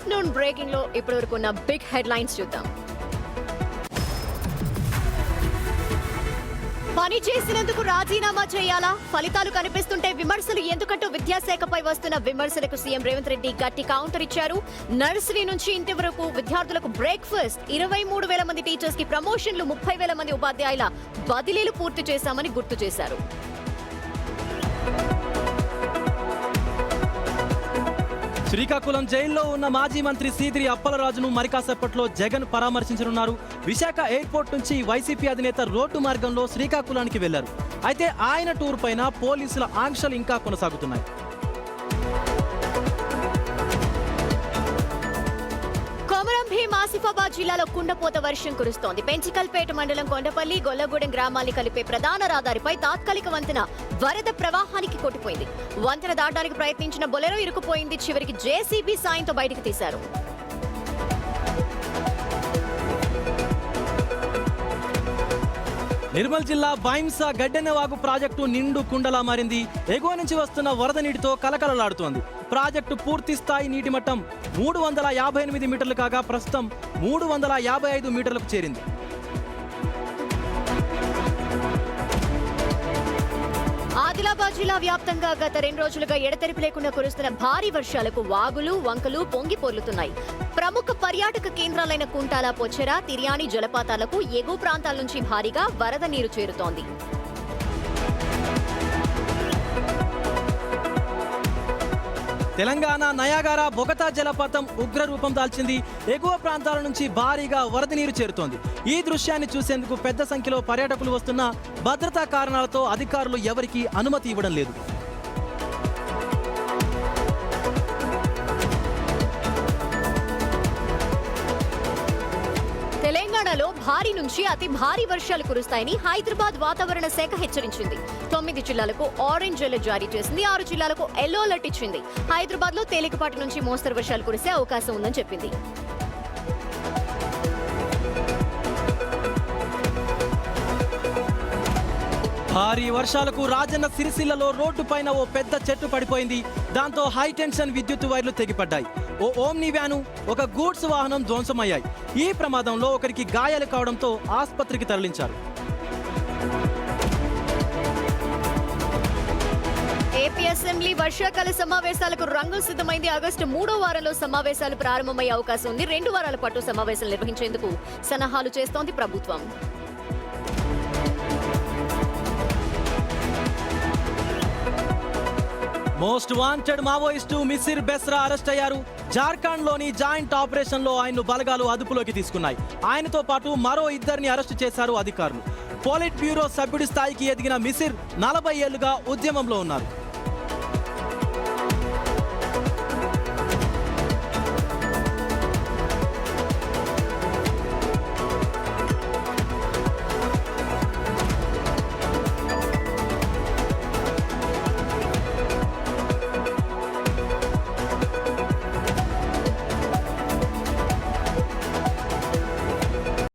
Afternoon breaking లో ఇప్పటివరకు ఉన్న బిగ్ హెడ్లైన్స్ చూద్దాం. పని చేసినందుకు రాజీనామా చేయాలా? ఫలితాలు కనిపిస్తుంటే విమర్శలు ఎందుకంటూ విద్యాశాఖపై వస్తున్న విమర్శలకు సీఎం రేవంత్ రెడ్డి గట్టి కౌంటర్ ఇచ్చారు. నర్సరీ నుంచి ఇంటి వరకు విద్యార్థులకు బ్రేక్ఫాస్ట్, 23,000 మంది టీచర్స్ కి ప్రమోషన్లు, 30,000 మంది ఉపాధ్యాయుల బదిలీలు పూర్తి చేశామని గుర్తు చేశారు. శ్రీకాకుళం జైల్లో ఉన్న మాజీ మంత్రి సీదిరి అప్పలరాజును మరికాసేపట్లో జగన్ పరామర్శించనున్నారు. విశాఖ ఎయిర్పోర్ట్ నుంచి వైసీపీ అధినేత రోడ్డు మార్గంలో శ్రీకాకుళానికి వెళ్లారు. అయితే ఆయన టూర్ పైన పోలీసుల ఆంక్షలు ఇంకా కొనసాగుతున్నాయి. ఆసిఫాబాద్ జిల్లాలో కుండపోత వర్షం కురుస్తోంది. పెంచికల్పేట మండలం కొండపల్లి, గొల్లగూడెం గ్రామాల్ని కలిపే ప్రధాన రహదారిపై తాత్కాలిక వంతెన వరద ప్రవాహానికి కొట్టిపోయింది. వంతెన దాటడానికి ప్రయత్నించిన బొలెరో ఇరుకుపోయింది. చివరికి జేసీబీ సాయంతో బయటకు తీశారు. నిర్మల్ జిల్లా బైంసా గడ్డెన్నవాగు ప్రాజెక్టు నిండు కుండలా మారింది. ఎగువ నుంచి వస్తున్న వరద నీటితో కలకలలాడుతోంది. ప్రాజెక్టు పూర్తి స్థాయి నీటి మట్టం 358 మీటర్లు కాగా ప్రస్తుతం 355 మీటర్లకు చేరింది. ఆదిలాబాద్ జిల్లా వ్యాప్తంగా గత 2 రోజులుగా ఎడతెరిపి లేకుండా కురుస్తున్న భారీ వర్షాలకు వాగులు, వంకలు పొంగి పొర్లుతున్నాయి. ప్రముఖ పర్యాటక కేంద్రాలైన కుంటాల, పొచ్చెర, తిర్యాని జలపాతాలకు ఎగువ ప్రాంతాల నుంచి భారీగా వరద నీరు చేరుతోంది. తెలంగాణ నయాగారా బొగతా జలపాతం ఉగ్ర రూపం దాల్చింది. ఎగువ ప్రాంతాల నుంచి భారీగా వరద నీరు చేరుతోంది. ఈ దృశ్యాన్ని చూసేందుకు పెద్ద సంఖ్యలో పర్యాటకులు వస్తున్నా భద్రతా కారణాలతో అధికారులు ఎవరికీ అనుమతి ఇవ్వడం లేదు. తెలంగాణలో భారీ నుంచి అతి భారీ వర్షాలు కురుస్తాయని హైదరాబాద్ వాతావరణ శాఖ హెచ్చరించింది. 9 జిల్లాలకు ఆరెంజ్ అలర్ట్ జారీ చేసింది. 6 జిల్లాలకు ఎల్లో అలర్ట్ ఇచ్చింది. హైదరాబాద్ లో తేలికపాటి నుంచి మోస్తరు వర్షాలు కురిసే అవకాశం ఉందని చెప్పింది. భారీ వర్షాలకు రాజన్న సిరిసిల్లలో రోడ్డు పైన ఓ పెద్ద చెట్టు పడిపోయింది. దాంతో హైటెన్షన్ విద్యుత్ వైర్లు తెగిపడ్డాయి. ఓ ఓమ్ని వ్యాను, ఒక గూడ్స్ వాహనం ధ్వంసమయ్యాయి. ఈ ప్రమాదంలో ఒకరికి గాయాలు కావడంతో ఆసుపత్రికి తరలించారు. ఏపీ అసెంబ్లీ వర్షాకాల సమావేశాలకు రంగం సిద్ధమైంది. ఆగస్టు 3వ వారంలో సమావేశాలు ప్రారంభమయ్యే అవకాశం ఉంది. 2 వారాల పాటు సమావేశాలు నిర్వహించేందుకు సన్నాహాలు చేస్తోంది ప్రభుత్వం. Most wanted Maoist Misir Besra arrest అయ్యారు. జార్ఖండ్లోని జాయింట్ ఆపరేషన్లో ఆయన్ను బలగాలు అదుపులోకి తీసుకున్నాయి. ఆయనతో పాటు మరో 2ని అరెస్టు చేశారు అధికారులు. పోలిట్ బ్యూరో సభ్యుడి స్థాయికి ఎదిగిన మిసిర్ 40 ఏళ్లుగా ఉద్యమంలో ఉన్నారు.